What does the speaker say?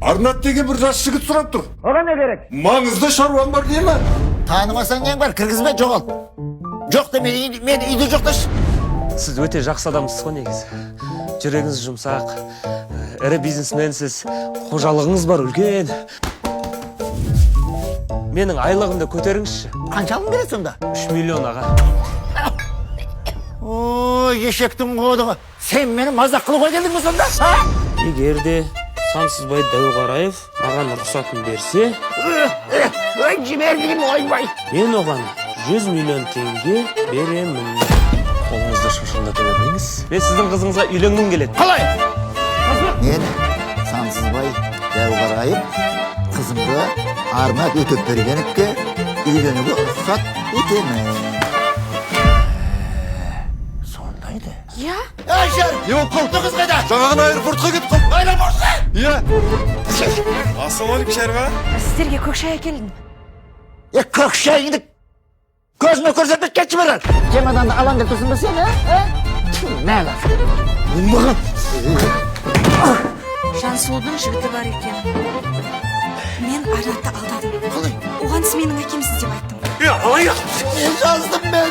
Арнат деген бір жас жігіт сұрап тұр. Оған не керек? Маңызды шаруам бар дей ма? Танымасаң нең бар, кіргізбе, жоғал. Жоқ та мен үйде жоқташ. Сіз өте жақсы адамсыз ғой негізі. Жүрегіңіз жұмсақ, ірі бизнесменсіз, қожалығыңыз бар үлкен. Менің айлығымды көтеріңізші. Қанша алым береді сонда? 3 миллион аға. Ой, ешектің қодығы. Сен мені мазақ қылуға келдің бе сонда? Егер де Сансызбай Дәуғараев маған рұқсатын берсе, Ой, жібермеймін, ойбай. мен оған 100 миллион теңге беремін. Қолыңызды шошындата бермеңіз. Мен сіздің қызыңызға үйленгім келеді. Қалай? Мен Сансызбай Дәуғараев қызымды Арнат Өтепбергеновке үйленуге рұқсат етемін. Сондайды. Я? Айшар! Не болып қалды қыз қайда? Жаңағын аэропортқа кетіп қалды. Аэропортқа? Иә. Ассалаумалейкум, Шәрва. Сіздерге көк шай әкелдім. Көк шайыңды көзіме көрсетіп кетші берер. Чемоданды алам деп тұрсың ба сен, не аласың? Жансұлудың жігіті бар екен. Мен Арнатты алдадым. Оған сіз менің әкемсіз деп айттым. Не жаздым мен?